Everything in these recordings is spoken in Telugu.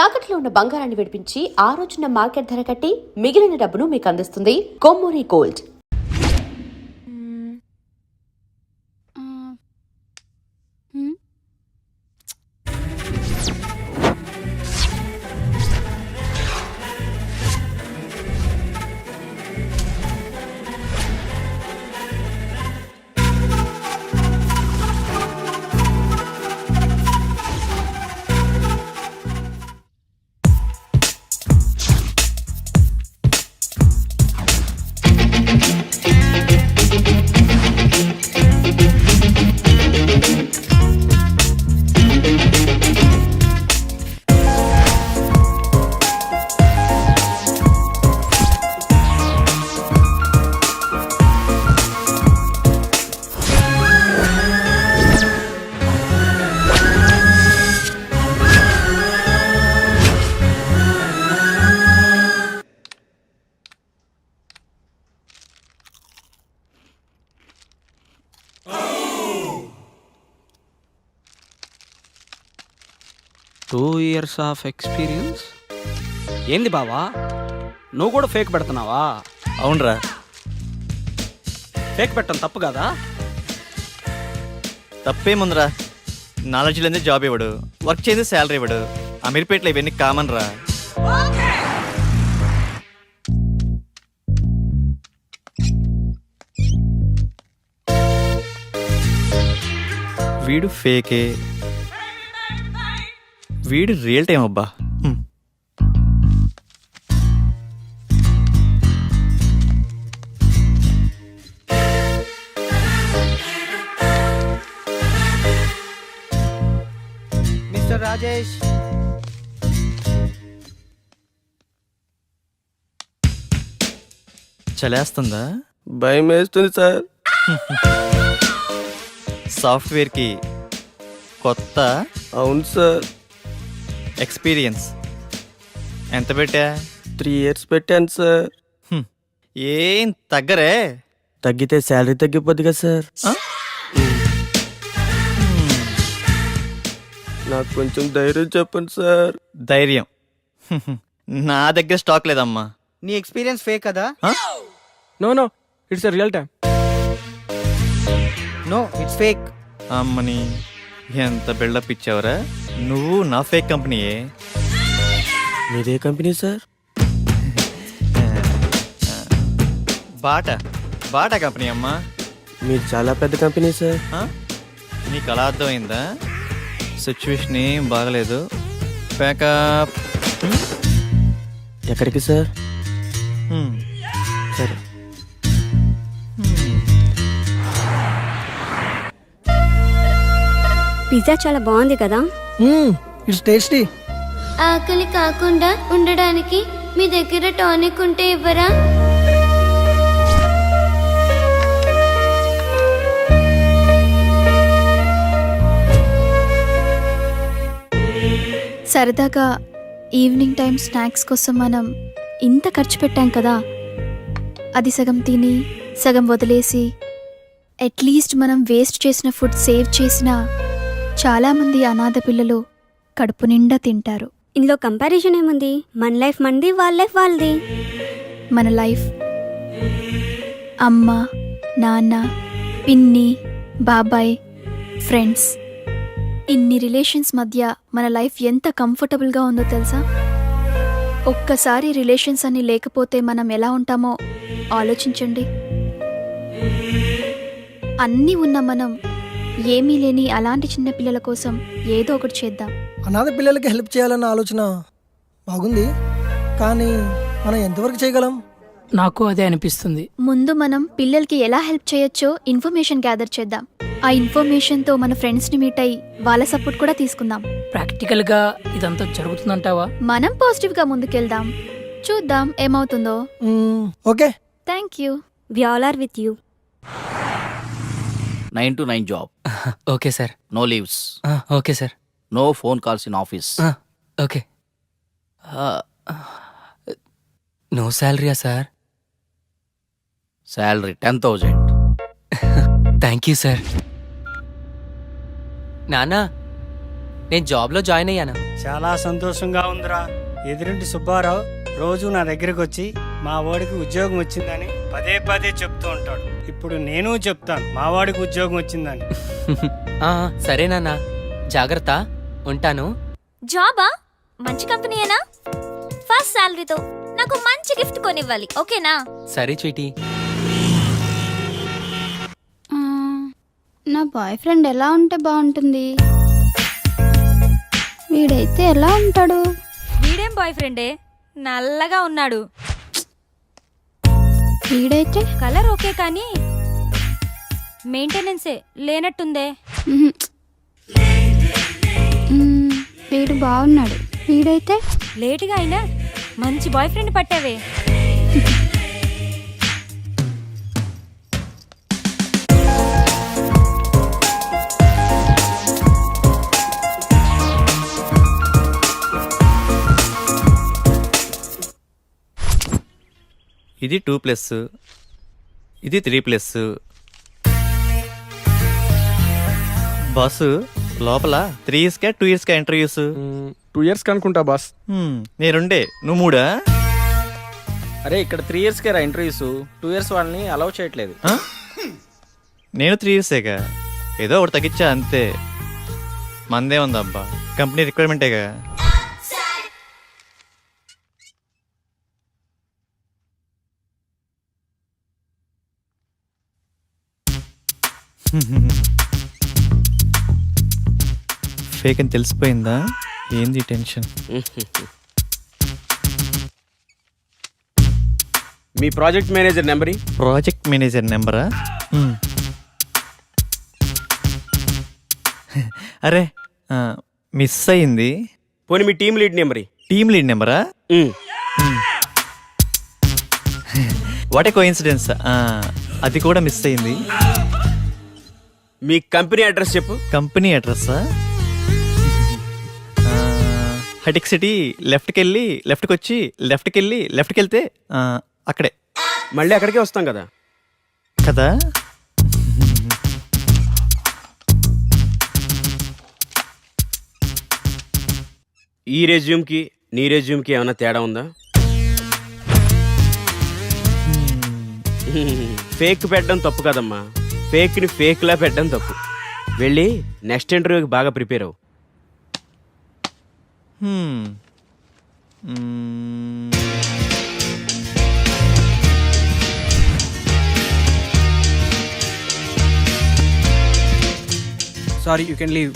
తాకట్లో ఉన్న బంగారాన్ని విడిపించి ఆ రోజున మార్కెట్ ధర కట్టి మిగిలిన డబ్బును మీకు అందిస్తుంది Kommuri gold. Two years of experience. ఏంది బావా, నువ్వు కూడా ఫేక్ పెడుతున్నావా? అవునరా, ఫేక్ పెట్టడం తప్పు కదా? తప్పేముందిరా, నాలెడ్జ్ లేని జాబ్ ఇవ్వడు, వర్క్ చేసి శాలరీ ఇవ్వడు. అమీర్పేటలో ఇవన్నీ కామన్ రా. వీడు ఫేకే, వీడు రియల్ టైం అబ్బా. మిస్టర్ రాజేష్, చలేస్తుందా? భయం వేస్తుంది సార్. సాఫ్ట్వేర్కి కొత్త. అవును సార్. ఎక్స్పీరియన్స్ ఎంత పెట్టా? 3 years పెట్టాను సార్. ఏం తగ్గరే? తగ్గితే శాలరీ తగ్గిపోద్ది కదా సార్. నాకు కొంచెం ధైర్యం చెప్పండి సార్. ధైర్యం నా దగ్గర స్టాక్ లేదమ్మా. నీ ఎక్స్పీరియన్స్ ఫేక్ కదా? No it's real time. No it's fake. అమ్మని ఎంత బిల్డప్ ఇచ్చావురా. నువ్వు నా ఫేక్ కంపెనీయే. మీదే కంపెనీ సార్? బాటా కంపెనీ అమ్మా. మీరు చాలా పెద్ద కంపెనీ సార్. నీకు అలా అర్థమైందా? సిచ్యువేషన్ ఏం బాగలేదు. ప్యాకప్. ఎక్కడికి సార్? సరే. పిజ్జా చాలా బాగుంది కదా? It's tasty. ఆకలి కాకుండా ఉండడానికి మీ దగ్గర టానిక్ ఉంటే ఇవ్వరా? సరదాగా ఈవినింగ్ టైం స్నాక్స్ కోసం మనం ఇంత ఖర్చు పెట్టాం కదా, అది సగం తిని సగం వదిలేసి అట్లీస్ట్ మనం వేస్ట్ చేసిన ఫుడ్ సేవ్ చేసిన చాలామంది అనాథ పిల్లలు కడుపు నిండా తింటారు. ఇందులో కంపారిజన్ ఏముంది? మన లైఫ్ మనది, వాళ్ళ లైఫ్ వాళ్ళది. మన లైఫ్ అమ్మ, నాన్న, పిన్ని, బాబాయ్, ఫ్రెండ్స్, ఇన్ని రిలేషన్స్ మధ్య మన లైఫ్ ఎంత కంఫర్టబుల్గా ఉందో తెలుసా? ఒక్కసారి రిలేషన్స్ అన్ని లేకపోతే మనం ఎలా ఉంటామో ఆలోచించండి. అన్నీ ఉన్న మనం ఏమీ లేని అలాంటి చిన్నపిల్లల కోసం ఏదో ఒకటి చేద్దాం. అనాథ పిల్లలకి హెల్ప్ చేయాలన్న ఆలోచన బాగుంది, కానీ మనం ఎంతవరకు చేయగలం? నాకు అదే అనిపిస్తుంది. ముందు మనం పిల్లలకి ఎలా హెల్ప్ చేయొచ్చో ఇన్ఫర్మేషన్ గ్యాదర్ చేద్దాం. ఆ ఇన్ఫర్మేషన్తో మన ఫ్రెండ్స్ని మీట్ అయ్యి వాళ్ళ సపోర్ట్ కూడా తీసుకుందాం. ప్రాక్టికల్గా ఇదంతా జరుగుతుందంటావా? మనం పాజిటివ్గా ముందుకెళ్దాం, చూద్దాం ఏమవుతుందో. Okay, thank you. We all are with you. 9 to 9 job. Okay sir. No leaves. Okay sir. No phone calls in office. Okay. No శాలరీయా sir? Salary 10,000. Thank you sir. నాన్న, నేను జాబ్లో జాయిన్ అయ్యాను. చాలా సంతోషంగా ఉందిరా. ఎదురింటి సుబ్బారావు రోజు నా దగ్గరికి వచ్చి మా వాడికి ఉద్యోగం వచ్చిందని పదే పదే చెప్తూ ఉంటాడు. ఇప్పుడు నేను చెప్తాను మా వాడికి ఉద్యోగం వచ్చిందని. సరే నాన్న, జాగ్రత్త, ఉంటాను. జాబా? మంచి కంపెనీయేనా? ఫస్ట్ శాలరీతో నాకు మంచి గిఫ్ట్ కొనివ్వాలి, ఓకేనా? సరే స్వీటీ. నా బాయ్ ఫ్రెండ్ ఎలా ఉంటే బాగుంటుంది? వీడైతే ఎలా ఉంటాడు? వీడేం బాయ్ ఫ్రెండే, నల్లగా ఉన్నాడు. వీడైతే కలర్ ఓకే కానీ మెయింటెనెన్సే లేనట్టుందే. వీడు బాగున్నాడు. వీడైతే లేటుగా అయినా మంచి బాయ్ ఫ్రెండ్ పట్టావే. ఇది 2+, ఇది 3+. బాసు లోపల 3 ఇయర్స్కా 2 ఇయర్స్కా ఇంటర్వ్యూస్? 2 years కనుకుంటా బాస్. నేనుండే నువ్వు 3ఆ? అరే ఇక్కడ 3 years రా ఇంటర్వ్యూస్, 2 years వాళ్ళని అలౌ చేయట్లేదు. నేను 3 ఇయర్సేగా, ఏదో ఒకటి తగ్గించా అంతే. మందే ఉందబ్బా, కంపెనీ రిక్వైర్మెంటేగా. ఫేక్ అని తెలిసిపోయిందా? ఏంది టెన్షన్? మీ project manager number? Project manager నెంబరా? అరే మిస్ అయింది. పోనీ మీ team lead number? Team lead నెంబరా? వాట్ ఏ కోఇన్సిడెన్స్, అది కూడా మిస్ అయింది. మీ కంపెనీ అడ్రస్ చెప్పు. కంపెనీ అడ్రస్సా? హటిక్ సిటీ లెఫ్ట్కి వెళ్ళి లెఫ్ట్కి వచ్చి లెఫ్ట్కి వెళ్ళి లెఫ్ట్కి వెళ్తే అక్కడే. మళ్ళీ అక్కడికే వస్తాం కదా. కదా. ఈ రెజ్యూమ్కి నీ రెజ్యూమ్కి ఏమైనా తేడా ఉందా? ఫేక్ పెట్టడం తప్పు కదమ్మా, ఫేక్ని ఫేక్లా పెట్టడం తప్పు. వెళ్ళి నెక్స్ట్ ఇంటర్వ్యూకి బాగా ప్రిపేర్ అవ్వు. Sorry, you can leave.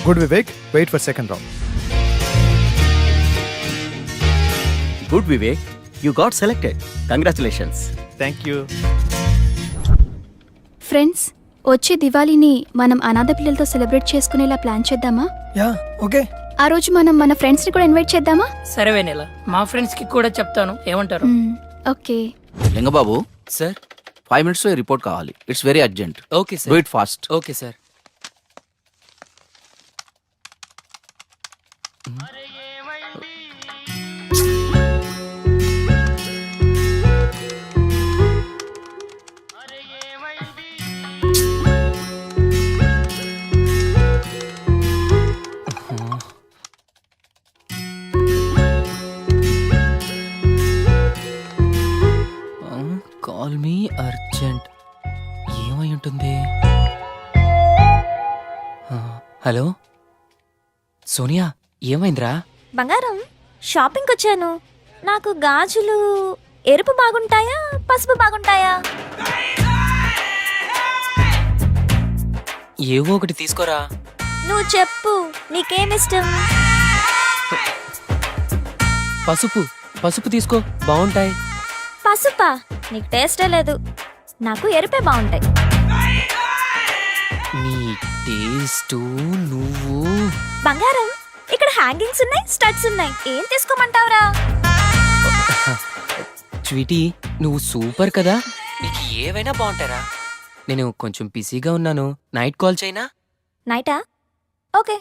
Good Vivek, wait for second round. Good Vivek, you got selected. Congratulations. Thank you. Friends, వచ్చే దివాళీని మనం అనాథ పిల్లలతో సెలబ్రేట్ చేసుకునేలా ప్లాన్ చేద్దామా? Yeah okay. ఆ రోజు మనం మన ఫ్రెండ్స్ ని కూడా ఇన్వైట్ చేద్దామా? సరే వెనెల, మా ఫ్రెండ్స్ కి కూడా చెప్తాను, ఏమంటారు? ఓకే. లింగబాబు సార్. 5 minutes లో రిపోర్ట్ కావాలి. It's very urgent. Okay do sir. It fast. Okay sir. Call me urgent. ఏమై ఉంటుంది? హలో సోనియా, ఏమైందిరా? బంగారం, షాపింగ్కి వచ్చాను. నాకు గాజులు ఎరుపు బాగుంటాయా పసుపు బాగుంటాయా? ఏవో ఒకటి తీసుకోరా. నువ్వు చెప్పు, నీకేమిష్టం? పసుపు. పసుపు తీసుకో, బాగుంటాయి. పసుపా? నీకు టేస్టే లేదు. నాకు ఎరుపే బాగుంటాయి. నీ టేస్ట్ నువ్వు. బంగారం, ఇక్కడ హ్యాంగింగ్స్ ఉన్నాయి, స్టడ్స్ ఉన్నాయి, ఏం తీసుకోమంటావురా? స్వీటీ, నువ్వు సూపర్ కదా, నీకు ఏవైనా బాగుంటారా. నేను కొంచెం బిజీగా ఉన్నాను, నైట్ కాల్ చేయనా? నైటా? ఓకే.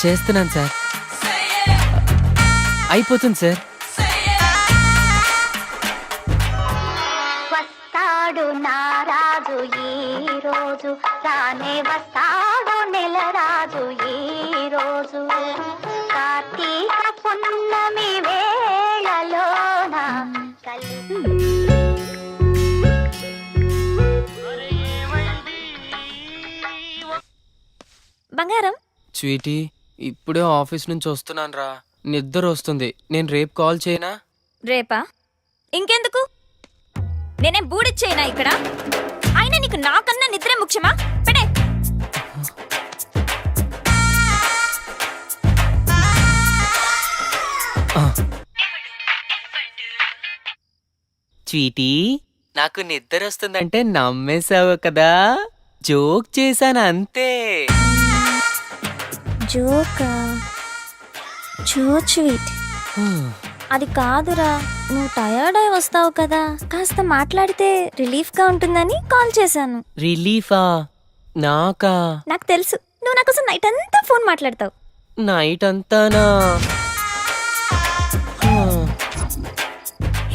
చేస్తున్నాను సార్. అయిపోతుంది సార్. వస్తాడు నారాజు ఈ రోజు, రానే వస్తాడు నెల రాజు ఈ రోజు, కార్తీక పున్నమి వేళలోన బంగారం, స్వీటీ, ఇప్పుడే ఆఫీస్ నుంచి వస్తున్నాను రా. నిద్ర వస్తుంది. నేను రేపు కాల్ చేయనా? రేపా? ఇంకెందుకు? నేనేం బూడిచ్చేయనా ఇక్కడ? అయినా నీకు నాకన్నా నిద్రే ముఖ్యమా? పెడే. స్వీటీ, నాకు నిద్ర వస్తుందంటే నమ్మేశావు కదా. జోక్ చేశాను అంతే. జోకా? చో స్వీట్. అది కాదురా, నువ్వు టయర్డ్ అయి వస్తావు కదా, కాస్త మాట్లాడితే రిలీఫ్ గా ఉంటుందని కాల్ చేశాను. రిలీఫా? నాకా? నాకు తెలుసు, నువ్వు నా కోసం నైట్ అంతా ఫోన్ మాట్లాడతావు. నైట్ అంతానా?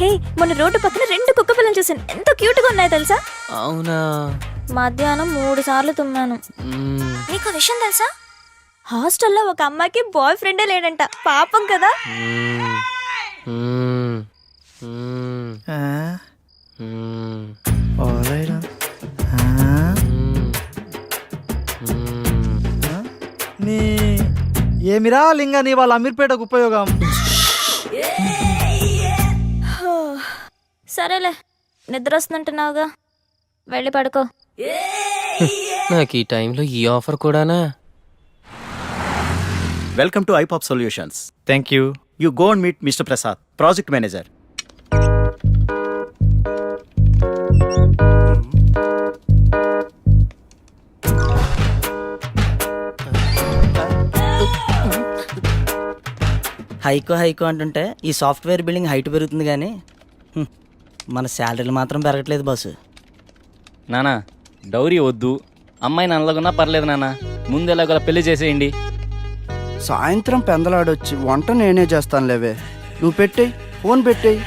హే, మొన్న రోడ్డు పక్కన 2 కుక్క పిల్లలు చూసాను. ఎంత క్యూట్ గా ఉన్నాయో తెలుసా? అవునా? మధ్యాహ్నం 3 సార్లు తుమ్మాను. నీకు విషయం తెలుసా? హాస్టల్లో ఒక అమ్మాయికి బాయ్ ఫ్రెండే లేడంట. పాపం కదా. ఏమిరా లింగా నీ వాళ్ళ అమీర్పేటకు ఉపయోగం? సరేలే, నిద్ర వస్తుందంటున్నావుగా, వెళ్ళి పడుకో. నాకు ఈ టైంలో ఈ ఆఫర్ కూడానా? Welcome to iPop solutions. Thank you. You go and meet mister Prasad, project manager. హైకో అంటుంటే ఈ సాఫ్ట్వేర్ బిల్డింగ్ హైట్ పెరుగుతుంది కానీ మన శాలరీలు మాత్రం పెరగట్లేదు బాసు. నానా, డౌరీ వద్దు. అమ్మాయిని అనలాగున్నా పర్లేదు నాన్న, ముందు ఎలాగోలా పెళ్లి చేసేయండి. సాయంత్రం పెందలాడొచ్చి వంట నేనే చేస్తాను లేవే, నువ్వు పెట్టేయి, ఫోన్ పెట్టేయి.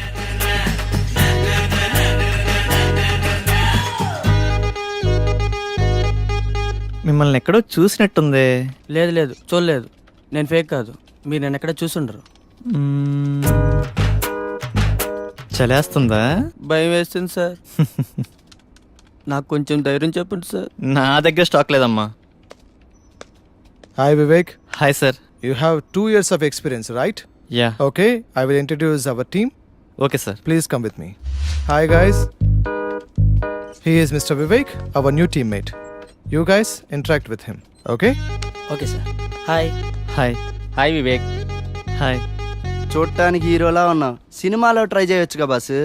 మిమ్మల్ని ఎక్కడో చూసినట్టుంది. లేదు చూడలేదు, నేను ఫేక్ కాదు, మీరు నన్ను ఎక్కడ చూసుండరు. చలేస్తుందా? భయం వేస్తుంది సార్. నాకు కొంచెం ధైర్యం చెప్పండి సార్. నా దగ్గర స్టాక్ లేదమ్మా. Hi Vivek. Hi sir. You have 2 years of experience, right? Yeah. Okay, I will introduce our team. Okay sir. Please come with me. Hi guys. He is Mr. Vivek, our new teammate. You guys interact with him, okay? Okay sir. Hi. Hi. Hi Vivek. Hi. చూడటానికి హీరోలా ఉన్నావు, సినిమాలో ట్రై చేయొచ్చుగా బాసు.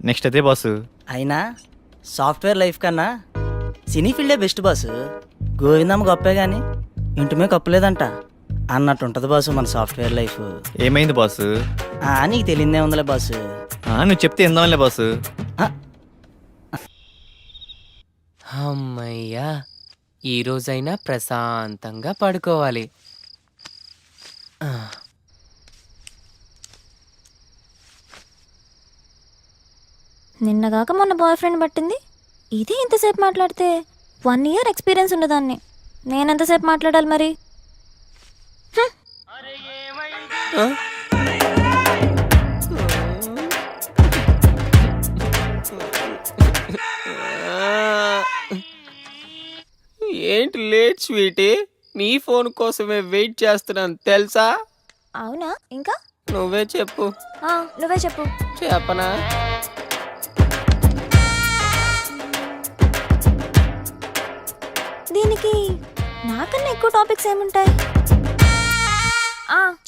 నెక్స్ట్ అదే బాసు. అయినా సాఫ్ట్వేర్ లైఫ్ కన్నా సినీ ఫీల్డే బెస్ట్ బాసు. గోవిందమ్మ గొప్పే కానీ ఇంటిమే కప్పలేదంట అన్నట్టు ఉంటుంది బాసు మన సాఫ్ట్వేర్ లైఫ్. ఏమైంది బాసు? నీకు తెలియదే ఉందిలే బాసు. నువ్వు చెప్తే ఎందాంలే బాసు. అమ్మయ్యా, ఈ రోజైనా ప్రశాంతంగా పడుకోవాలి. నిన్నగాక మొన్న బాయ్ ఫ్రెండ్ పట్టింది, ఇదే ఇంతసేపు మాట్లాడితే 1 year ఎక్స్పీరియన్స్ ఉండదాన్ని. నేనెంతసేపు మాట్లాడాలి మరి? ఏంటి లేట్ స్వీటీ? నీ ఫోన్ కోసమే వెయిట్ చేస్తున్నాను తెలుసా? అవునా? ఇంకా నువ్వే చెప్పు. నువ్వే చెప్పు. చెప్పనా? దీనికి నాకన్నా ఎక్కువ టాపిక్స్ ఏముంటాయి?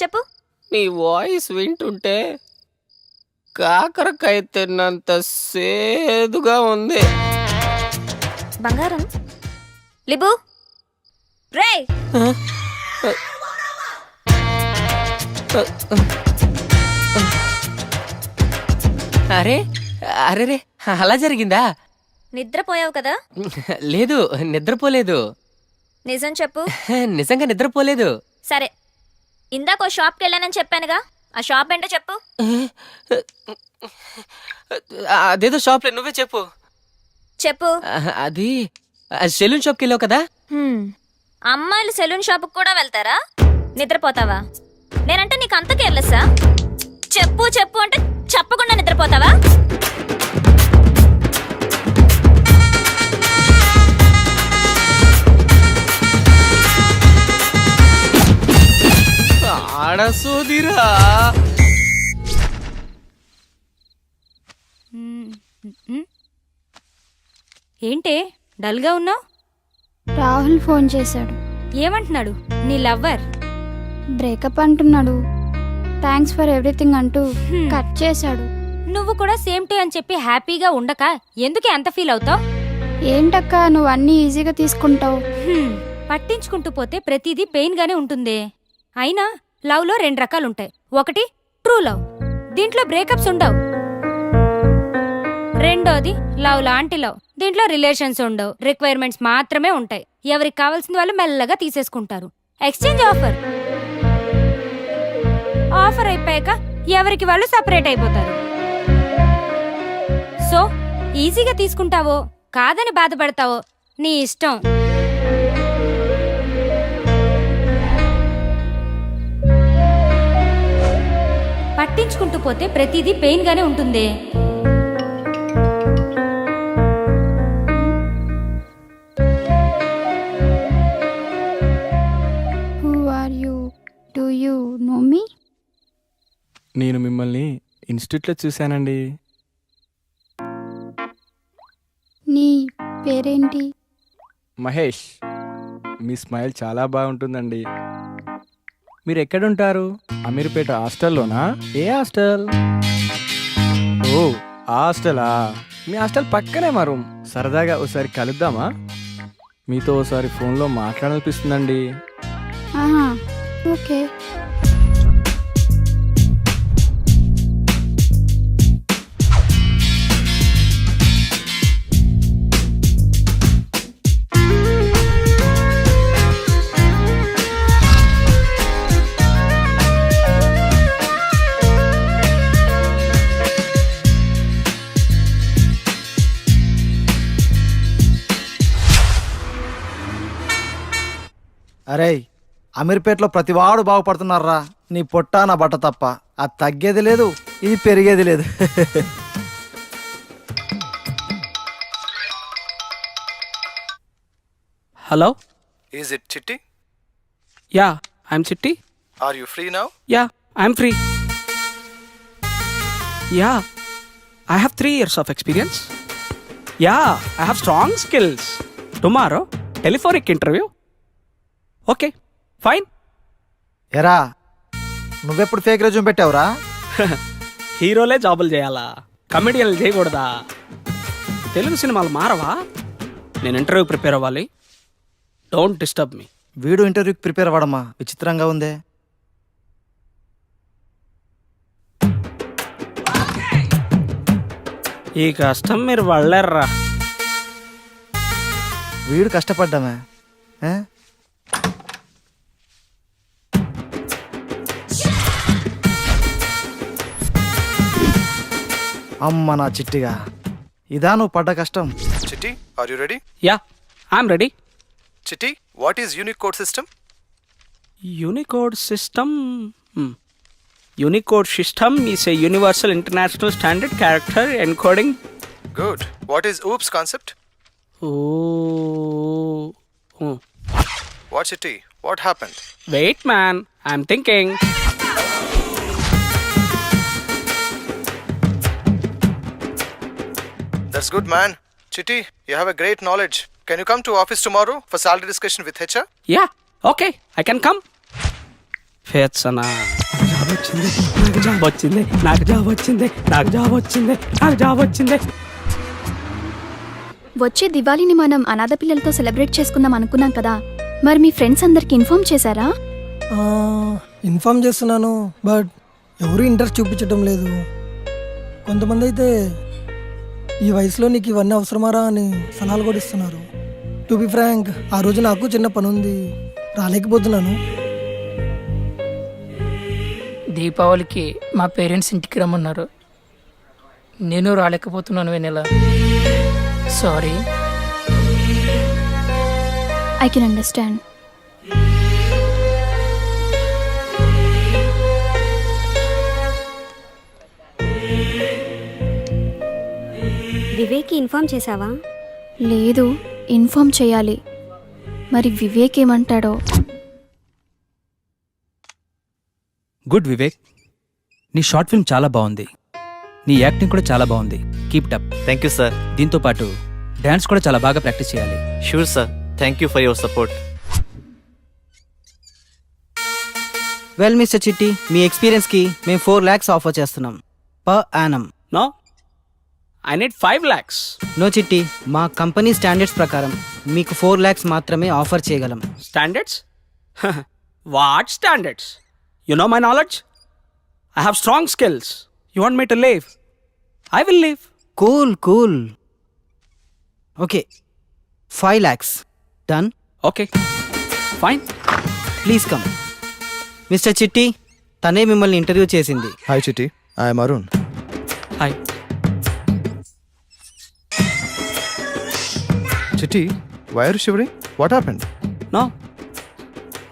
చెప్పు. నీ వాయిస్ వింటుంటే కాకరకాయ తిన్నంత సేదుగా ఉంది. బంగారం, లిబు, రే. అరే అరే రే, అలా జరిగిందా? నిద్రపోయావు కదా? లేదు, నిద్రపోలేదు. నిజం చెప్పు. నిజంగా నిద్రపోలేదు. సరే, ఇందాక ఓ షాప్కి వెళ్ళానని చెప్పానుగా, ఆ షాప్ ఏంటో చెప్పు. అదేదో షాప్లో నువ్వే చెప్పు. చెప్పు. అది సెలూన్ షాప్కి వెళ్ళావు కదా. అమ్మాయిలు సెలూన్ షాప్కి కూడా వెళ్తారా? నిద్రపోతావా? నేనంటే నీకు అంత కేర్లెస్సా? చెప్పు చెప్పు అంటే చెప్పకుండా నిద్రపోతావా? ఆడసోదిరా. ఏంటే డల్గా ఉన్నావు? రాహుల్ ఫోన్ చేశాడు. ఏమంటున్నాడు? నీ లవ్వర్ బ్రేకప్ అంటున్నాడు. థ్యాంక్స్ ఫర్ ఎవ్రీథింగ్ అంటూ కట్ చేశాడు. నువ్వు కూడా సేమ్ టు అని చెప్పి హ్యాపీగా ఉండక ఎందుకే అంత ఫీల్ అవుతావు? ఏంటక్క నువ్వు అన్నీ ఈజీగా తీసుకుంటావు. పట్టించుకుంటూ పోతే ప్రతిదీ పెయిన్ గానే ఉంటుంది. అయినా లవ్ లో 2 రకాలుంటాయి. ఒకటి ట్రూ లవ్, దీంట్లో బ్రేకప్స్ ఉండవు. రెండోది లవ్ లాంటి లవ్, దీంట్లో రిలేషన్స్ ఉండవు, రిక్వైర్మెంట్స్ మాత్రమే ఉంటాయి. ఎవరికి కావాల్సిన వాళ్ళు మెల్లగా తీసేసుకుంటారు. Exchange offer. ఆఫర్ అయిపోయాక ఎవరికి వాళ్ళు సపరేట్ అయిపోతారు. సో ఈజీగా తీసుకుంటావో కాదని బాధపడతావో నీ ఇష్టం. పట్టించుకుంటూ పోతే ప్రతిదీ పెయిన్ గానే ఉంటుంది. Who are you? Do you know me? నేను మిమ్మల్ని ఇన్స్టిట్యూట్లో చూశానండి. నీ పేరేంటి? మహేష్. మీ స్మైల్ చాలా బాగుంటుందండి. మీరు ఎక్కడుంటారు? అమీర్పేట హాస్టల్లోనా? ఏ హాస్టల్? ఓ ఆ హాస్టలా? మీ హాస్టల్ పక్కనే మా రూమ్. సరదాగా ఒకసారి కలుద్దామా? మీతో ఒకసారి ఫోన్లో మాట్లాడాలనిపిస్తుందండి. ఆహా, ఓకే. అరే అమీర్పేటలో ప్రతివాడు బాగుపడుతున్నారా. నీ పొట్ట నా బట్ట తప్ప. అది తగ్గేది లేదు, ఇది పెరిగేది లేదు. Hello, is it Chitti? Yeah, I'm Chitti. Are you free now? Yeah, I'm free. Yeah, I have 3 years of experience. Yeah, I have strong skills. Tomorrow, telephonic interview. Okay, fine. ఎరా నువ్వెప్పుడు ఫేక్ రెజ్యూమ్ పెట్టావురా? హీరోలే జాబులు చేయాలా, కమెడియన్లు చేయకూడదా? తెలుగు సినిమాలు మారవా? నేను ఇంటర్వ్యూ ప్రిపేర్ అవ్వాలి. Don't disturb me. వీడు ఇంటర్వ్యూకి ప్రిపేర్ అవ్వడమా? విచిత్రంగా ఉందే. ఈ కష్టం మీరు వాళ్ళర్రా. వీడు కష్టపడ్డామే. అమ్మ నా చిట్టిగా, ఇదా నువ్వు పడ్డ కష్టం. Chitti, are you ready? Yeah, I'm ready. Chitti, what is Unicode system? Unicode system. Unicode system is a universal international standard character encoding. Good. What is OOPS concept? Oh. What's it? What happened? Wait, man. I'm thinking. That's good, man. Chitti, you have a great knowledge. Can you come to office tomorrow for salary discussion with HR? Yeah. Okay. I can come. Fetsana. నాకు జాబ్ వచ్చింది, నాకు జాబ్ వచ్చింది, నాకు జాబ్ వచ్చింది, నాకు జాబ్ వచ్చింది. వచ్చే దివాళీని మనం అనాథ పిల్లలతో సెలబ్రేట్ చేసుకుందాం అనుకున్నాం కదా. మరి మీ ఫ్రెండ్స్ అందరికి ఇన్ఫార్మ్ చేశారా? ఇన్ఫార్మ్ చేస్తున్నాను, బట్ ఎవరు ఇంట్రెస్ట్ చూపించడం లేదు. కొంతమంది అయితే ఈ వయసులో నీకు ఇవన్నీ అవసరమారా అని సలహాలు కూడా ఇస్తున్నారు. టు బి ఫ్రాంక్, ఆ రోజు నాకు చిన్న పని ఉంది, రాలేకపోతున్నాను. దీపావళికి మా పేరెంట్స్ ఇంటికి రమ్మన్నారు. నేను రాలేకపోతున్నాను Vennela. Sorry. I can understand. వివేక్కి ఇన్ఫార్మ్ చేసావా? లేదు, ఇన్ఫార్మ్ చేయాలి. మరి వివేక్ ఏమంటాడో. గుడ్ వివేక్, నీ షార్ట్ ఫిల్మ్ చాలా బాగుంది. నీ యాక్టింగ్ కూడా చాలా బాగుంది. Keep up. Thank you sir. దీంతో పాటు డాన్స్ కూడా చాలా బాగా ప్రాక్టీస్ చేయాలి. Sure sir. Thank you for your support. Well mister Chitti, మీ ఎక్స్పీరియన్స్కి మేము 4 lakhs ఆఫర్ చేస్తున్నాం per no, I need 5 lakhs. No Chitti, మా కంపెనీ స్టాండర్డ్స్ ప్రకారం మీకు 4 lakhs మాత్రమే ఆఫర్ చేయగలం. Standards? What standards? You know my knowledge? I have strong skills. You want me to leave? I will leave. Cool. Okay, 5 lakhs. Done. Okay, fine. Please come. Mister చిట్టి, తనే మిమ్మల్ని ఇంటర్వ్యూ చేసింది. హాయ్ చిట్టి, ఐఎమ్ అరుణ్. Hi. చిట్టి, why are you shivering? What happened? No,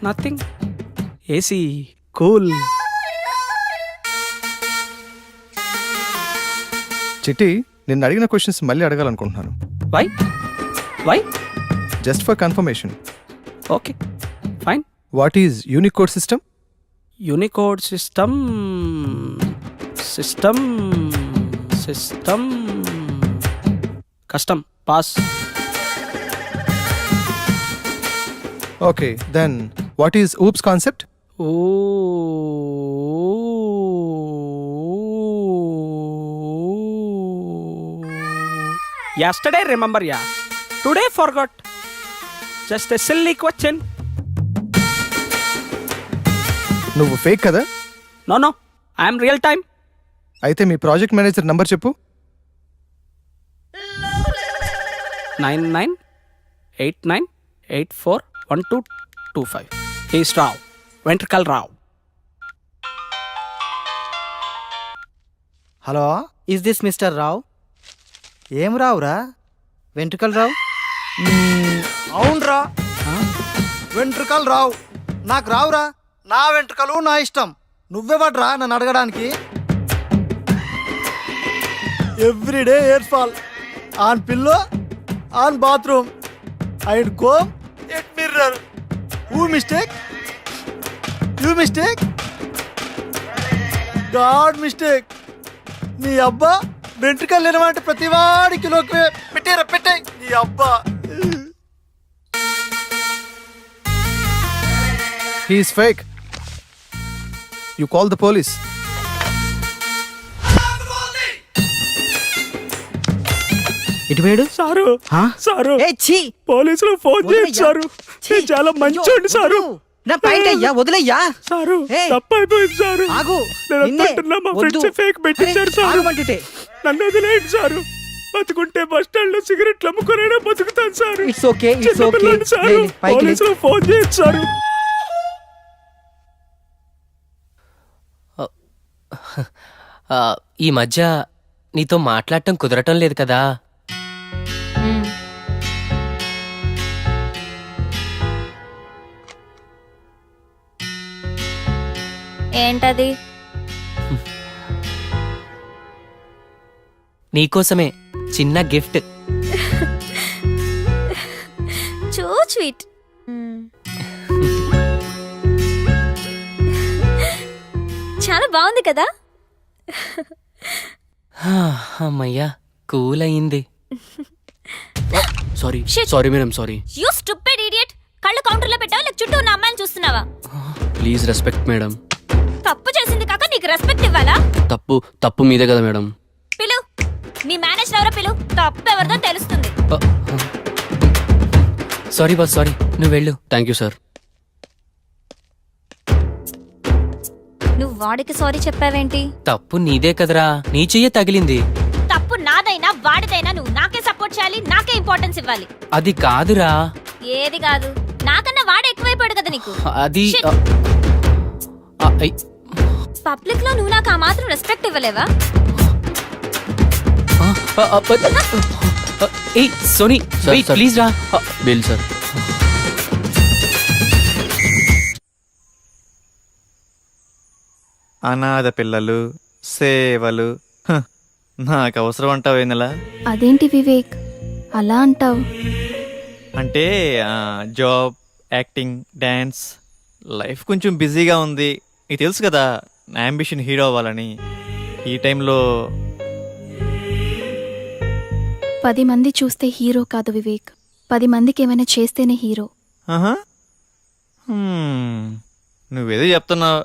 nothing. AC, cool. చిట్టి, నిన్ను అడిగిన క్వశ్చన్స్ మళ్ళీ అడగాలనుకుంటున్నాను. Why? Just for confirmation. Okay, fine. What is Unicode system? Unicode system. Custom. Pass. Okay, then what is OOPS concept? Yesterday remember ya. Today forgot. Just a silly question. నువ్వు ఫేక్ కదా? No. I am real time. అయితే మీ ప్రాజెక్ట్ మేనేజర్ నంబర్ చెప్పు. 9989841225. He's Rao. Ventricle Rao. Hello, is this mister Rao? ఏం రావురా? వెంట్రుకల్ రావు? అవునరా, వెంట్రుకలు రావు. నాకు రావురా. నా వెంట్రుకలు నా ఇష్టం. నువ్వెవడ్రా నన్ను అడగడానికి? Everyday hair fall on pillow, on bathroom, and comb at mirror. Who mistake? You mistake? God mistake. నీ అబ్బా వెంట్రుకలు లేనమంటే ప్రతివాడి కిలోకి పెట్టే నీ అబ్బా. He is fake. You call the police. ఇటు వేడు సారు. ఏ ఛీ, పోలీసులు ఫోన్ చేయండి సారు. నేను చాలా మంచోండి సారు. నా పాయింట్ అయ్యా, వదిలేయ్యా. సారు, ఏయ్, తప్పైపోయింది సారు. ఆగు. నేను అనుకుంటున్నా మా ఫ్రెండ్స్ ఫేక్ పెట్టించారు సారు. ఆగమంటుంటే. నన్ను వదిలేయండి సారు. బతుకుంటే బస్ స్టాండ్ లో సిగరెట్లు అమ్ముకునైనా బతుకుతాను సారు. ఇట్స్ ఓకే, ఇట్స్ చిన్న ఓకే. పిల్లని సారు. పోలీసులు ఫోన్ చేయండి సారు. ఈ మధ్య నీతో మాట్లాడటం కుదరటం లేదు కదా. ఏంటది? నీకోసమే చిన్న గిఫ్ట్. So sweet. చాలా బాగుంది కదా. అమ్మయ్యా, కూల్ అయింది. Sorry madam, sorry. You stupid idiot. కళ్ళు కౌంటర్లో పెట్టావా లేక చుట్టూ ఉన్న అమ్మాయిని చూస్తున్నావా? Please respect madam. తప్పు చేసింది కాక నీకు రెస్పెక్ట్ ఇవ్వాలా? తప్పు మీదే కదా మేడం. పిలు, మీ మేనేజర్ ఎవరో పిలు. తప్పు ఎవరిదో తెలుస్తుంది. Sorry boss, sorry. నువ్వు వెళ్ళు. Thank you sir. నువ్వు వాడికి సారీ చెప్పావేంటి? తప్పు నీదే కదరా, నీ చెయ్యే తగిలింది. తప్పు నాదైనా వాడిదైనా నువ్వు నాకే సపోర్ట్ చేయాలి, నాకే ఇంపార్టెన్స్ ఇవ్వాలి. అది కాదురా. ఏది కాదు? నాకన్నా వాడు ఎక్కువైపోయాడు కదా నీకు. అది పబ్లిక్ లో నువ్వు నాకు ఆ మాత్రం రెస్పెక్ట్ ఇవ్వలేవా? ఏయ్ సోనీ వెయిట్ ప్లీజ్ రా. Bill sir. అనాథ పిల్లలు, సేవలు, నాకు అవసరం అంటావు ఏందలా? అదేంటి వివేక్ అలా అంటావు? అంటే జాబ్, యాక్టింగ్, డ్యాన్స్, లైఫ్ కొంచెం బిజీగా ఉంది. నీకు తెలుసు కదా నా అంబిషన్ హీరో అవ్వాలని. ఈ టైంలో 10 మంది చూస్తే హీరో కాదు వివేక్, 10 మందికి ఏమైనా చేస్తేనే హీరో. నువ్వేదో చెప్తున్నావు,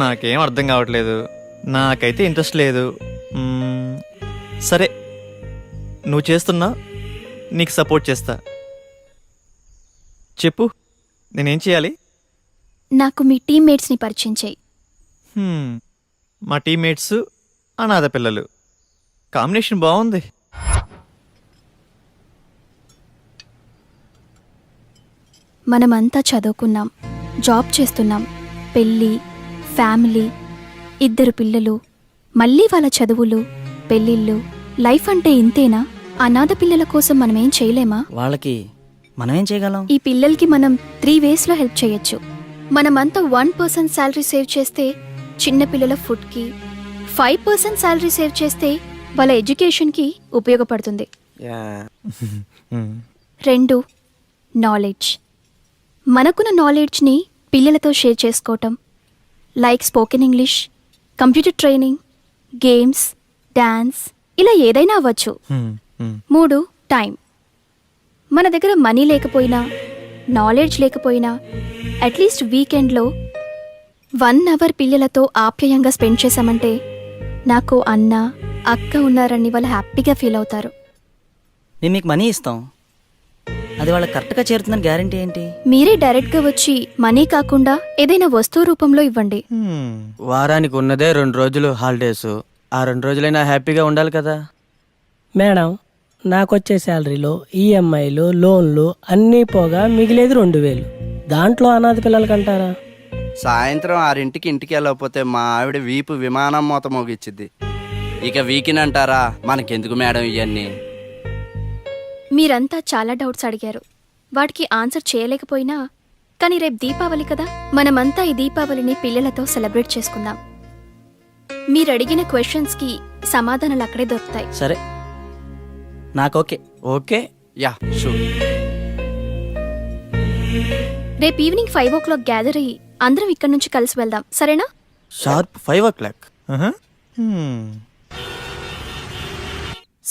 నాకేం అర్థం కావట్లేదు. నాకైతే ఇంట్రెస్ట్ లేదు. సరే నువ్వు చేస్తున్నా, నీకు సపోర్ట్ చేస్తా. చెప్పు నేనేం చేయాలి? నాకు మీ టీమ్మేట్స్ని పరిచయం చేయి. మా టీమ్మేట్స్ అనాథ పిల్లలు, కాంబినేషన్ బాగుంది. మనమంతా చదువుకున్నాం, జాబ్ చేస్తున్నాం, పెళ్ళి, ఫ్యామిలీ, 2 పిల్లలు, మళ్ళీ వాళ్ళ చదువులు, పెళ్ళిళ్ళు. లైఫ్ అంటే ఇంతేనా? అనాథ పిల్లల కోసం మనమేం చేయలేమా? వాళ్ళకి మనమేం చేయగలం? ఈ పిల్లలకి మనం 3 వేస్లో హెల్ప్ చేయొచ్చు. మనమంతా 1% శాలరీ సేవ్ చేస్తే చిన్నపిల్లల ఫుడ్కి, 5% శాలరీ సేవ్ చేస్తే వాళ్ళ ఎడ్యుకేషన్కి ఉపయోగపడుతుంది. 2 నాలెడ్జ్. మనకున్న నాలెడ్జ్ని పిల్లలతో షేర్ చేసుకోవటం, like spoken English, computer training, games, dance, ఇలా ఏదైనా అవ్వచ్చు. 3 టైం. మన దగ్గర మనీ లేకపోయినా, నాలెడ్జ్ లేకపోయినా, అట్లీస్ట్ వీకెండ్లో 1 అవర్ పిల్లలతో ఆప్యాయంగా స్పెండ్ చేశామంటే నాకు అన్న, అక్క ఉన్నారని వాళ్ళు హ్యాపీగా ఫీల్ అవుతారు. మేము మీకు మనీ ఇస్తాం, అది వాళ్ళకి కరెక్ట్గా చేరుతుందని గ్యారంటీ ఏంటి? మీరే డైరెక్ట్గా వచ్చి మనీ కాకుండా ఏదైనా వస్తువు రూపంలో ఇవ్వండి. వారానికి ఉన్నదే 2 రోజులు హాలిడేస్. ఆ 2 రోజులైనా హ్యాపీగా ఉండాలి కదా. మేడం, నాకొచ్చే శాలరీలో ఈఎంఐలు, లోన్లు అన్నీ పోగా మిగిలేది 2000. దాంట్లో అనాథ పిల్లలకంటారా? సాయంత్రం 6ంటికి ఇంటికి వెళ్ళకపోతే మా ఆవిడ వీపు విమానం మోత మోగిచ్చిద్ది. ఇక వీకెండ్ అంటారా? మనకెందుకు మేడం ఇవన్నీ? మీరంతా చాలా డౌట్స్ అడిగారు, వాటికి ఆన్సర్ చేయలేకపోయినా, కానీ రేపు దీపావళి కదా, మనమంతా ఈ దీపావళిని పిల్లలతో సెలబ్రేట్ చేసుకుందాం. మీరు అడిగిన క్వశ్చన్స్కి సమాధానాలు అక్కడే దొరుకుతాయి. సరే, నాకు ఓకే. Okay, yeah sure. రేపు ఈవినింగ్ 5 o'clock గ్యాదర్ అయ్యి అందరం ఇక్కడ నుంచి కలిసి వెళ్దాం, సరేనా? Sharp 5 o'clock.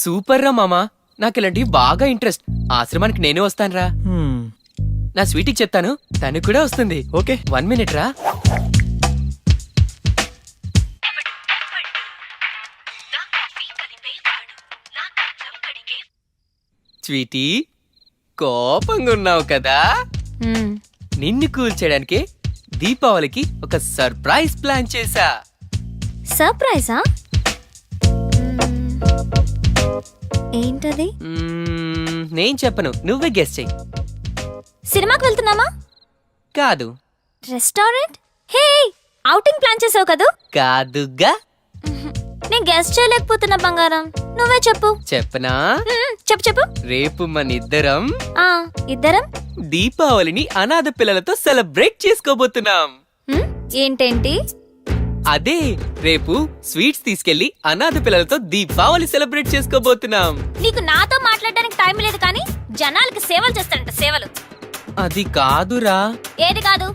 సూపర్ రా మామా, నాకు ఇలాంటివి బాగా ఇంట్రెస్ట్. ఆశ్రమానికి నేనే వస్తానురా. నా స్వీట్కి చెప్తాను, తను కూడా వస్తుంది. ఓకే, 1 minute రా. స్వీటీ, కోపంగా ఉన్నావు కదా? నిన్ను కూల్ చేయడానికి దీపావళికి ఒక సర్ప్రైజ్ ప్లాన్ చేశా. సర్ప్రైజా? ఏంటది? నేను చెప్పను, నువ్వే గెస్ చెయ్యి. సినిమాకి వెళ్తున్నామా? కాదు. రెస్టారెంట్? హే, ఔటింగ్ ప్లాన్ చేసావు కదూ? కాదుగా. నేను గెస్ చేయలేకపోతున్నా బంగారం, నువ్వే చెప్పు. చెప్పనా? చెప్పు చెప్పు. రేపు మన ఇద్దరం దీపావళిని అనాథ పిల్లలతో సెలబ్రేట్ చేసుకోబోతున్నాం. ఏంటేంటి? అదే, రేపు స్వీట్స్ తీసుకెళ్లి అనాథ పిల్లలతో దీపావళి సెలబ్రేట్ చేసుకోబోతున్నాం. నీకు నాతో మాట్లాడడానికి టైం లేదు కానీ జనాలకి సేవలు చేస్తాడంట, సేవలు. అది కాదురా. ఏది కాదు?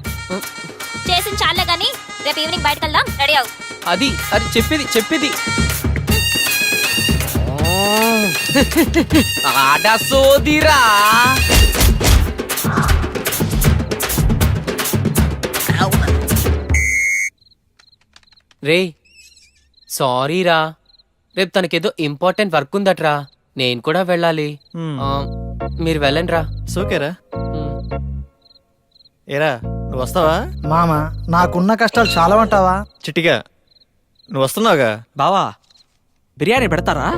చేసిన చాలే గానీ రేపు ఈవినింగ్ బయటకు వెళ్దాం, రెడీ అవు. అది చెప్పేది ఆడ సోదిరా. రే సారీరా, రేపు తనకేదో ఇంపార్టెంట్ వర్క్ ఉందట్రా, నేను కూడా వెళ్ళాలి. మీరు వెళ్ళండి రా. సోకేరా. ఏరా నువ్వు వస్తావా? మామ, నాకున్న కష్టాలు చాలా అంటావా? చిట్టిగా నువ్వు వస్తున్నావుగా? బావా, బిర్యానీ పెడతారా?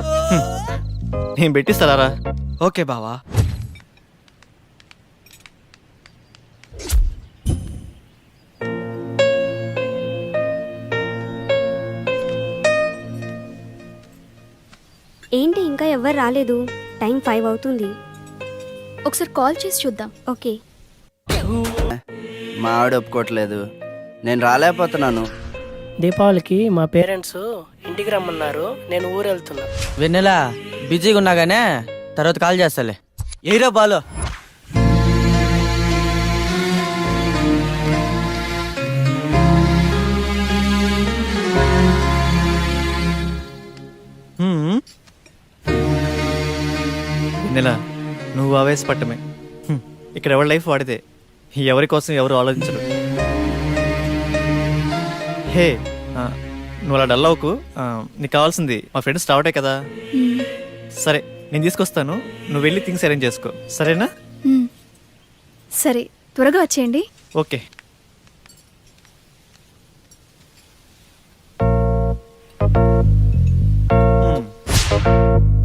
నేను పెట్టిస్తారా? ఓకే బావా. ఏంటి ఇంకా ఎవ్వరు రాలేదు? టైం 5 అవుతుంది. ఒకసారి కాల్ చేసి చూద్దాం. ఓకే. మా ఆవిడ ఒప్పుకోవట్లేదు, నేను రాలేకపోతున్నాను. దీపావళికి మా పేరెంట్స్ ఇంటికి రమ్మన్నారు, నేను ఊరు వెళ్తున్నా. వెన్నెలా బిజీగా ఉన్నాగానే తర్వాత కాల్ చేస్తాలే. ఏరా బాలో. నెల నువ్వు ఆవేశపట్టమే. ఇక్కడ ఎవరి లైఫ్ వాడితే ఎవరి కోసం ఎవరు ఆలోచించరు. హే నువ్వు అలా డల్ అవ్వకు. నీకు కావాల్సింది మా ఫ్రెండ్స్ రావటే కదా. సరే నేను తీసుకొస్తాను, నువ్వు వెళ్ళి థింగ్స్ అరేంజ్ చేసుకో, సరేనా? సరే, త్వరగా వచ్చేయండి. ఓకే.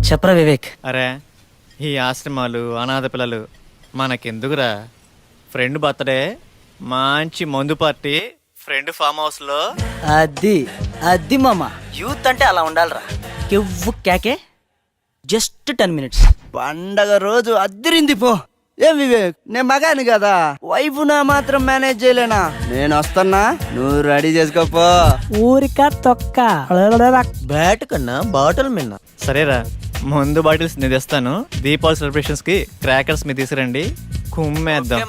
చెప్పరా వివేక్. అరే ఈ ఆశ్రమాలు అనాథ పిల్లలు మనకెందుకురా? ఫ్రెండ్ బర్త్డే, మంచి మందు పార్టీ, ఫ్రెండ్ ఫామ్ హౌస్ లో. అది అది మామ, యూత్ అంటే అలా ఉండాలిరా. కెవ్వు కేకే. Just 10 minutes. పండగ రోజు అద్దరింది పో. ఏం వివేక్, నేను మగాని కదా, వైఫ్ నా మాత్రం మేనేజ్ చేయలేనా? నేను వస్తున్నా, నువ్వు రెడీ చేసుకోపో. ఊరిక తొక్క బ్యాట్ కన్నా బాటిల్ మిన్నా. సరేరా, మందు బాటిల్స్ నేను తెస్తాను. దీపావళి సెలబ్రేషన్స్ కి క్రాకర్స్ మీద తీసుకురండి, కుమ్మేద్దాం.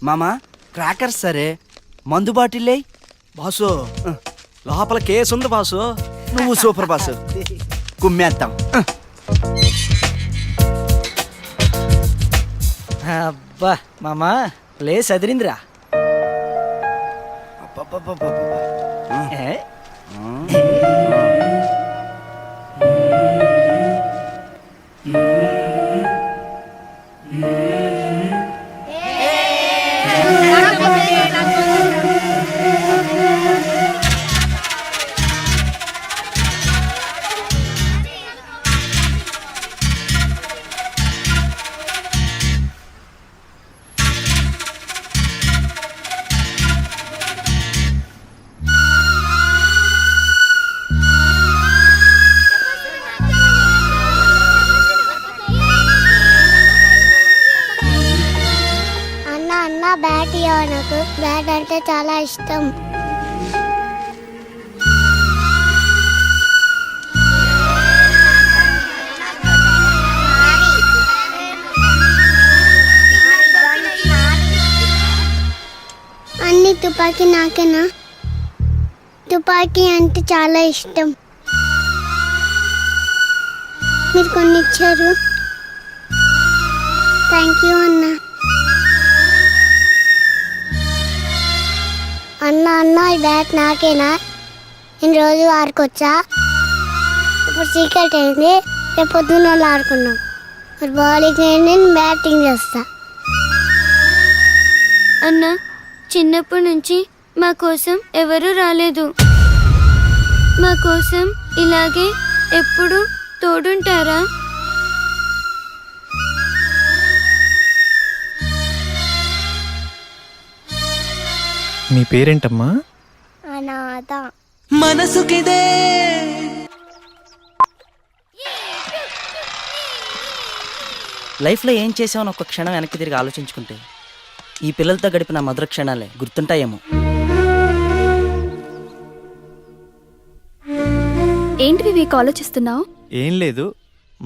మామా క్రాకర్స్ సరే, మందు బాటిల్ బాసు లోపల కేసు ఉంది బాసు. నువ్వు సూపర్ బాసు, కుమ్మేద్దాం. అబ్బా మామా, ప్లేస్ అదిరిందిరా. ఏ? అన్న బ్యాట్ ఇవ్వ, నాకు బ్యాట్ అంటే చాలా ఇష్టం. అన్ని తుపాకీ నాకేనా? తుపాకీ అంటే చాలా ఇష్టం. మీరు కొన్ని ఇచ్చారు, థ్యాంక్ యూ అన్న. అన్న ఈ బ్యాట్ నాకేనా? నేను రోజు ఆడుకోవచ్చా? ఇప్పుడు సీక్రెట్ అయింది, రేపు పొద్దున్న వాళ్ళు ఆడుకున్నాం. మరి బౌలింగ్ నేను బ్యాటింగ్ చేస్తా. అన్న, చిన్నప్పటి నుంచి మా కోసం ఎవరూ రాలేదు. మా కోసం ఇలాగే ఎప్పుడు తోడుంటారా? మీ పేరేంటమ్మా? అనాథ. మనసుకిదే లైఫ్లో ఏం చేసామని ఒక్క క్షణం వెనక్కి తిరిగి ఆలోచించుకుంటే ఈ పిల్లలతో గడిపిన మధుర క్షణాలే గుర్తుంటాయేమో. ఏంటి వివేక్ ఆలోచిస్తున్నావు? ఏం లేదు,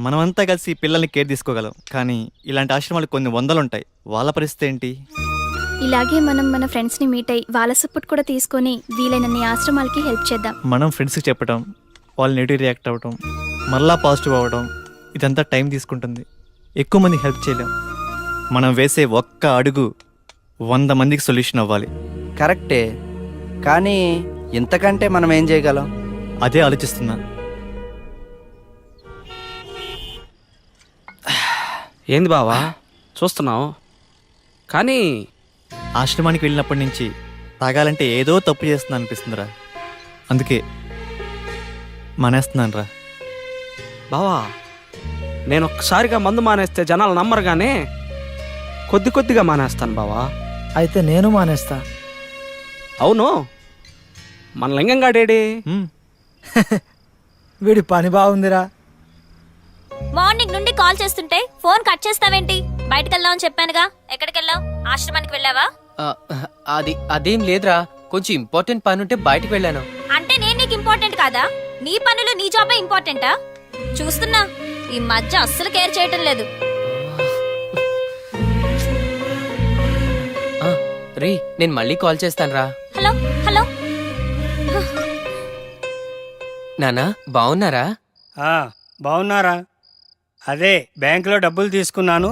మనమంతా కలిసి పిల్లల్ని కేర్ తీసుకోగలం, కానీ ఇలాంటి ఆశ్రమాలు కొన్ని వందలుంటాయి. వాళ్ళ పరిస్థితి ఏంటి? ఇలాగే మనం మన ఫ్రెండ్స్ని మీట్ అయ్యి వాళ్ళ సపోర్ట్ కూడా తీసుకొని వీలైనన్ని ఆశ్రమాలకి హెల్ప్ చేద్దాం. మనం ఫ్రెండ్స్కి చెప్పడం, వాళ్ళు నెగిటివ్ రియాక్ట్ అవ్వడం, మళ్ళా పాజిటివ్ అవ్వడం, ఇదంతా టైం తీసుకుంటుంది. ఎక్కువ మందికి హెల్ప్ చేయలేం. మనం వేసే ఒక్క అడుగు 100 మందికి సొల్యూషన్ అవ్వాలి. కరెక్టే, కానీ ఇంతకంటే మనం ఏం చేయగలం? అదే ఆలోచిస్తున్నా. ఏంది బావా చూస్తున్నావు? కానీ ఆశ్రమానికి వెళ్ళినప్పటి నుంచి తాగాలంటే ఏదో తప్పు చేస్తున్నా అనిపిస్తుందిరా. అందుకే మానేస్తున్నాను రా. బావా, నేను ఒక్కసారిగా మందు మానేస్తే జనాలు నమ్మరు, కానీ కొద్ది కొద్దిగా మానేస్తాను బావా. అయితే నేను మానేస్తా. అవును, మన లింగంగాడేడి? వీడి పని బాగుందిరా. మార్నింగ్ నుండి కాల్ చేస్తుంటే ఫోన్ కట్ చేస్తావేంటి? బయటకు వెళ్దామని చెప్పానుగా. ఎక్కడికి వెళ్ళావు? ఆశ్రమానికి వెళ్ళావా? అదేం లేదురా, కొంచెం ఇంపార్టెంట్ పని ఉంటే బయటకు వెళ్ళాను. అంటే నేను నీకు ఇంపార్టెంట్ కాదా? నీ పనులు నీ జాబే ఇంపార్టెంటా? చూస్తున్నా ఈ మధ్య అస్సలు కేర్ చేయటం లేదు. రే, నేను మళ్ళీ కాల్ చేస్తాను రా. Hello hello. నానా బాగున్నారా? బాగున్నారా? అదే బ్యాంకులో డబ్బులు తీసుకున్నాను,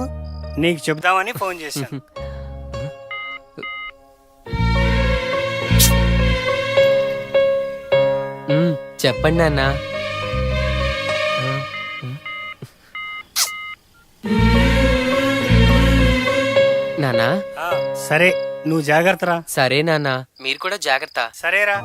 నీకు చెప్దామని ఫోన్ చేశాను. చెప్పండి నాన్న. నానా సరే, నువ్వు జాగ్రత్తరా. సరే నాన్న, మీరు కూడా జాగ్రత్త. సరేరా.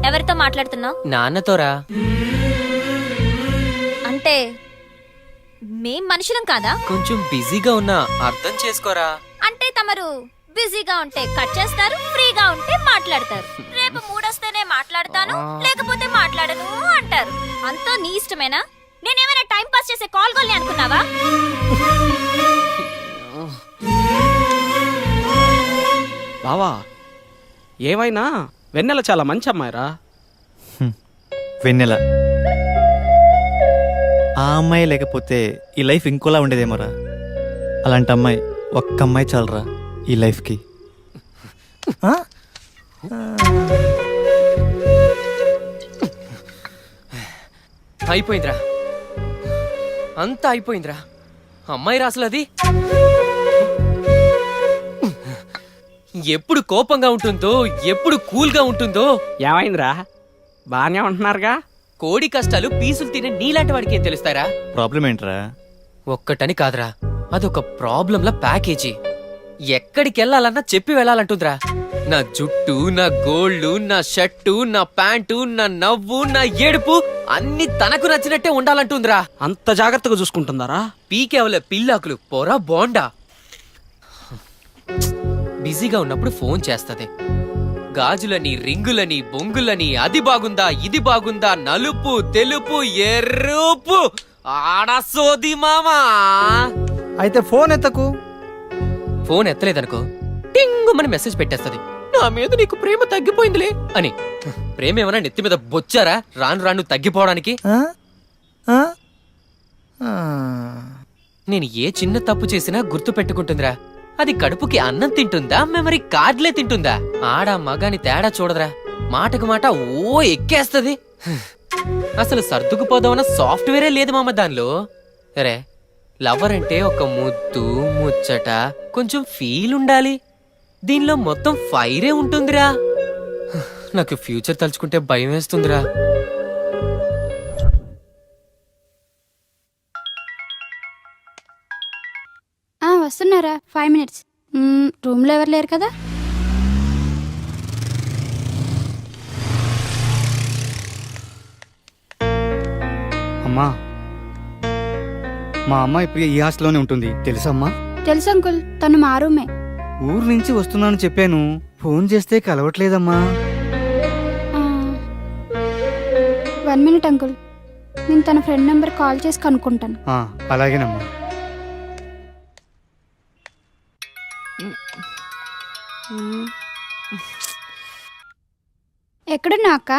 ఎవరితో మాట్లాడుతున్నావు? నాన్నతోరా. అంటే మేం మనుషులం కాదా? కొంచెం బిజీగా ఉన్నా, అర్థం చేసుకోరా. అంటే తమరు బిజీగా ఉంటే కట్ చేస్తారు, ఫ్రీగా ఉంటే మాట్లాడతారు. రేపు మూడొస్తేనే మాట్లాడతాను, లేకపోతే మాట్లాడను అంటారు. అంతా నీ ఇష్టమేనా? నేనేమైనా టైం పాస్ చేసే కాల్ గోల్ని అనుకున్నావా? బావా, ఏమైనా వెన్నెల చాలా మంచి అమ్మాయిరా. వెన్నెల ఆ అమ్మాయి లేకపోతే ఈ లైఫ్ ఇంకోలా ఉండేదేమోరా. అలాంటి అమ్మాయి, ఒక్క అమ్మాయి చాలరా ఈ లైఫ్కి. అయిపోయిందిరా, అంతా అయిపోయిందిరా. అమ్మాయి రాసులు అది ఎప్పుడు కోపంగా ఉంటుందో, ఎప్పుడు కూల్గా ఉంటుందో. ఏమైందిరా? బానే ఉంటున్నారుగా. కోడి కష్టాలు పీసులు తినే నీలాంటి వాడికి ఏం తెలుస్తారా? ప్రాబ్లం ఏంట్రా? ఒక్కటని కాదురా, అదొక ప్రాబ్లంల ప్యాకేజీ. ఎక్కడికి వెళ్ళాలన్నా చెప్పి వెళ్ళాలంటుందిరా. నా జుట్టు, నా గోల్డ్, నా షర్టు, నా ప్యాంటు, నా నవ్వు, నా ఏడుపు అన్ని తనకు నచ్చినట్టే ఉండాలంటుందిరా. అంత జాగ్రత్తగా చూసుకుంటుందారా? పీకేవల పిల్లాకులు పొరా బోండా. బిజీగా ఉన్నప్పుడు ఫోన్ చేస్తది. గాజులని, రింగులని, బొంగులని, అది బాగుందా, ఇది బాగుందా, నలుపు, తెలుపు, ఎరుపు, ఆడసోది మామా. అయితే ఫోన్ ఎత్తకు. ఫోన్ ఎత్తలేదనుకో, టింగుమని మెసేజ్ పెట్టేస్తది. నా మీద నీకు ప్రేమ తగ్గిపోయిందిలే అని. ప్రేమ ఏమన్నా నెత్తి మీద బొచ్చారా రాను రాను తగ్గిపోవడానికి? నేను ఏ చిన్న తప్పు చేసినా గుర్తు పెట్టుకుంటుందిరా. అది కడుపుకి అన్నం తింటుందా, మెమరీ కార్డులే తింటుందా? ఆడా మగాని తేడా చూడదురా. మాటకు మాట ఓ ఎక్కేస్తది. అసలు సర్దుకుపోదామన్న సాఫ్ట్వేరే లేదు మామ దానిలో. రే, లవర్ అంటే ఒక ముద్దు, ముచ్చట, కొంచెం ఫీల్ ఉండాలి. దీనిలో మొత్తం ఫైరే ఉంటుందిరా. నాకు ఫ్యూచర్ తలుచుకుంటే భయం వేస్తుందిరా. వస్తున్నారా? 5 minutes. రూమ్లో ఎవరు లేరు కదా? అమ్మా, మా అమ్మ ఇప్పుడు ఈ హాస్టల్లోనే ఉంటుంది తెలుసమ్మా? తెలుసు అంకుల్, తను మా రూమే. ఊరు నుంచి వస్తున్నాను చెప్పాను, ఫోన్ చేస్తే కలవట్లేదమ్మా. 1 minute అంకుల్, నేను తన ఫ్రెండ్ నెంబర్ కాల్ చేసి కనుక్కుంటాను. అలాగేనమ్మా. ఎక్కడున్నా అక్క?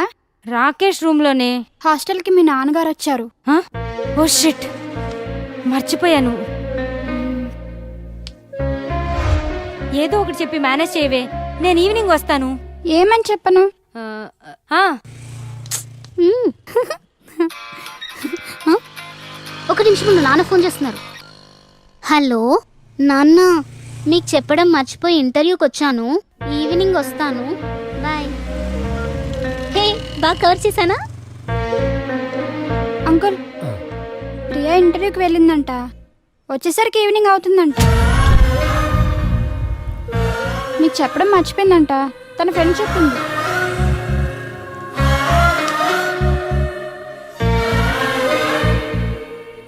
రాకేష్ రూమ్లోనే. హాస్టల్కి మీ నాన్నగారు వచ్చారు. ఓ షిట్, మర్చిపోయాను. ఏదో ఒకటి చెప్పి మేనేజ్ చేయవే, నేను ఈవినింగ్ వస్తాను. ఏమని చెప్పను? ఒక నిమిషం ఉండు, నాన్న ఫోన్ చేస్తున్నారు. హలో నాన్న, మీకు చెప్పడం మర్చిపోయి ఇంటర్వ్యూకి వచ్చాను, ఈవినింగ్ వస్తాను, బాయ్. హే, బాగా కవర్ చేశానా? అంకుల్, ప్రియా ఇంటర్వ్యూకి వెళ్ళిందంట, వచ్చేసరికి ఈవినింగ్ అవుతుందంట. మీకు చెప్పడం మర్చిపోయిందంట, తన ఫ్రెండ్ చెప్పింది.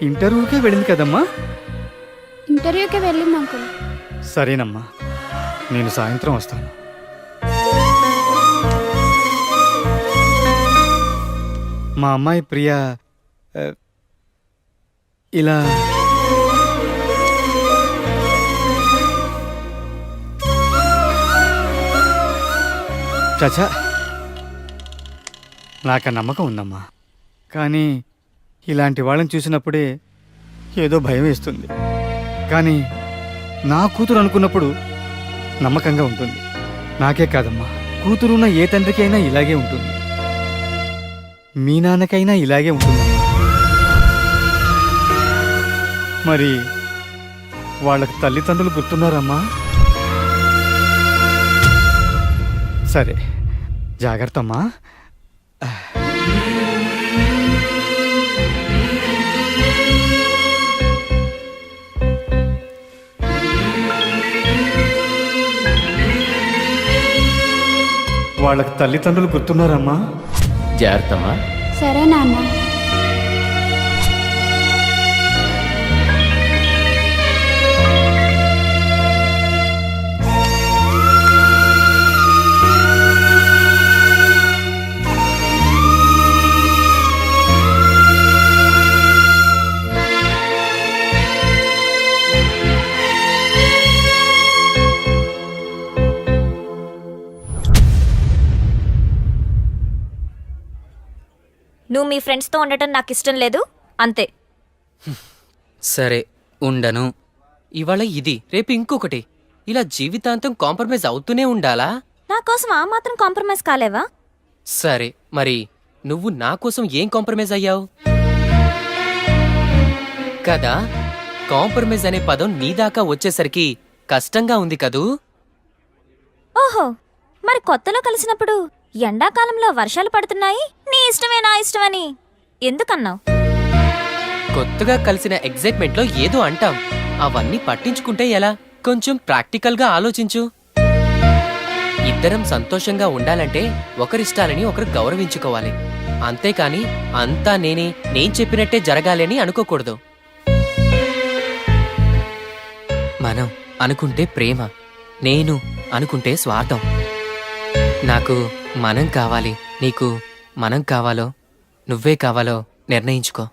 ఇంటర్వ్యూకే వెళ్ళింది కదమ్మా? ఇంటర్వ్యూకి వెళ్ళింది అంకుల్. సరేనమ్మా, నేను సాయంత్రం వస్తాను. మా అమ్మాయి ప్రియ ఇలా చచా, నాకు నమ్మకం ఉందమ్మా. కానీ ఇలాంటి వాళ్ళని చూసినప్పుడే ఏదో భయం వేస్తుంది. కానీ నా కూతురు అనుకున్నప్పుడు నమ్మకంగా ఉంటుంది. నాకే కాదమ్మా, కూతురున్న ఏ తండ్రికి అయినా ఇలాగే ఉంటుంది. మీ నాన్నకైనా ఇలాగే ఉంటుందమ్మా. మరి వాళ్ళకి తల్లిదండ్రులు గుర్తున్నారమ్మా? సరే, జాగ్రత్త అమ్మా. వాళ్ళకి తల్లిదండ్రులు గుర్తున్నారమ్మా? జాగ్రత్తమ్మా. సరే నాన్న. నువ్వు మీ ఫ్రెండ్స్తో ఉండటం నాకు ఇష్టం లేదు, అంతే. సరే ఉండను. ఇవాళ ఇది, రేపు ఇంకొకటి. ఇలా జీవితాంతం కాంప్రమైజ్ అవుతూనే ఉండాలా? నా కోసం ఆ మాత్రం కాంప్రమైజ్ కాలేవా? సరే మరి నువ్వు నా కోసం ఏం కాంప్రమైజ్ అయ్యావు? కదా, కాంప్రమైజ్ అనే పదం నీ దాకా వచ్చేసరికి కష్టంగా ఉంది కదూ? ఓహో, మరి కొత్తలో కలిసినప్పుడు ఎండాకాలంలో వర్షాలు పడుతున్నాయి, నీ ఇష్టమే నా ఇష్టమని ఎందుకన్నావు? కొత్తగా కలిసిన ఎగ్జైట్మెంట్లో ఏదో అంటాం. అవన్నీ పట్టించుకుంటే ఎలా? కొంచెం ప్రాక్టికల్గా ఆలోచించు. ఇద్దరం సంతోషంగా ఉండాలంటే ఒకరిష్టాలని ఒకరు గౌరవించుకోవాలి. అంతేకాని అంతా నేను చెప్పినట్టే జరగాలని అనుకోకూడదు. మనం అనుకుంటే ప్రేమ, నేను అనుకుంటే స్వార్థం. నాకు మనం కావాలి, నీకు మనం కావాలో నువ్వే కావాలో నిర్ణయించుకో.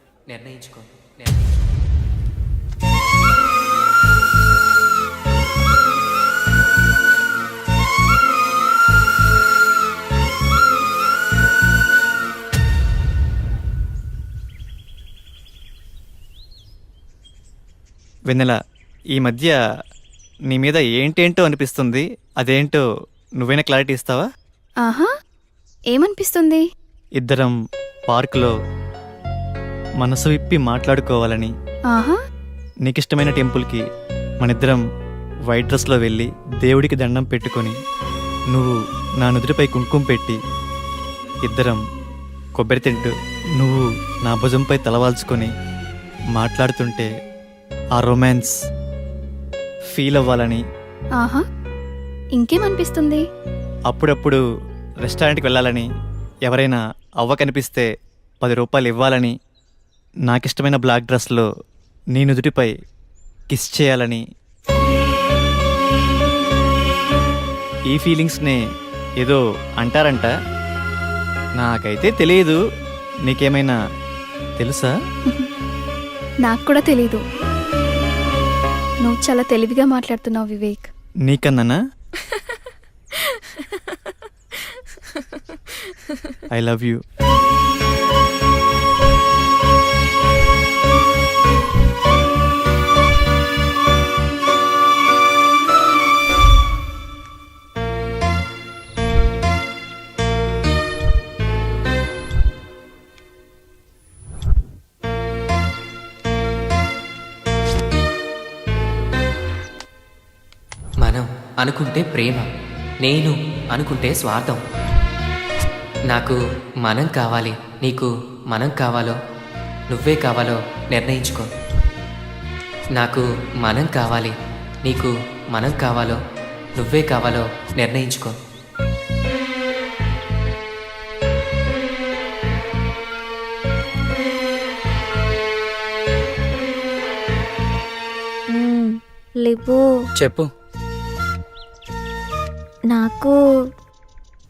వెన్నెల, ఈ మధ్య నీ మీద ఏంటేంటో అనిపిస్తుంది. అదేంటో నువ్వైనా క్లారిటీ ఇస్తావా? ఆహా, ఏమనిపిస్తుంది? ఇద్దరం పార్కులో మనసు విప్పి మాట్లాడుకోవాలని, ఆహా, నీకిష్టమైన టెంపుల్కి మనిద్దరం వైట్ డ్రెస్లో వెళ్ళి దేవుడికి దండం పెట్టుకొని, నువ్వు నా నుదుటిపై కుంకుమ పెట్టి, ఇద్దరం కొబ్బరి తింటూ నువ్వు నా భుజంపై తలవాల్చుకొని మాట్లాడుతుంటే ఆ రొమాన్స్ ఫీల్ అవ్వాలని. ఆహా, ఇంకేమనిపిస్తుంది? అప్పుడప్పుడు రెస్టారెంట్కి వెళ్ళాలని, ఎవరైనా అవ్వ కనిపిస్తే 10 రూపాయలు ఇవ్వాలని, నాకిష్టమైన బ్లాక్ డ్రెస్లో నీ నుదుటిపై కిస్ చేయాలని. ఈ ఫీలింగ్స్ని ఏదో అంటారంట, నాకైతే తెలియదు. నీకేమైనా తెలుసా? నాకు కూడా తెలీదు. నువ్వు చాలా తెలివిగా మాట్లాడుతున్నావు వివేక్. నీకన్నానా? I love you. మనం అనుకుంటే ప్రేమ, నేను అనుకుంటే స్వార్థం. నాకు మనం కావాలి, నీకు మనం కావాలో నువ్వే కావాలో నిర్ణయించుకో. నాకు మనం కావాలి, నీకు మనం కావాలో నువ్వే కావాలో నిర్ణయించుకో. లిపు చెప్పు. నాకు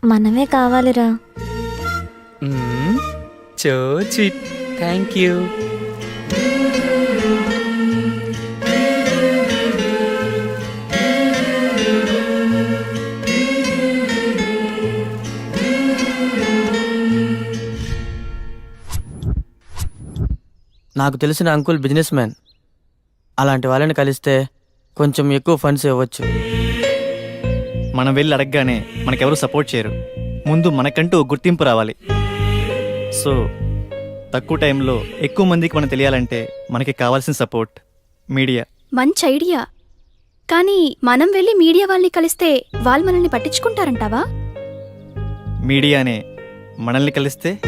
మనమే కావాలిరా. So sweet. Thank you. నాకు తెలిసిన అంకుల్ బిజినెస్ మ్యాన్. అలాంటి వాళ్ళని కలిస్తే కొంచెం ఎక్కువ ఫండ్స్ ఇవ్వచ్చు. మనం వెళ్ళి అడగగానే మనకెవరు సపోర్ట్ చేయరు. ముందు మనకంటూ ఒక గుర్తింపు రావాలి. సో తక్కువ టైంలో ఎక్కువ మందికి మనం తెలియాలంటే మనకి కావాల్సిన సపోర్ట్ మీడియా. మంచి ఐడియా. కానీ మనం వెళ్ళి మీడియా వాళ్ళని కలిస్తే వాళ్ళు మనల్ని పట్టించుకుంటారంటావా? మీడియానే మనల్ని కలిస్తే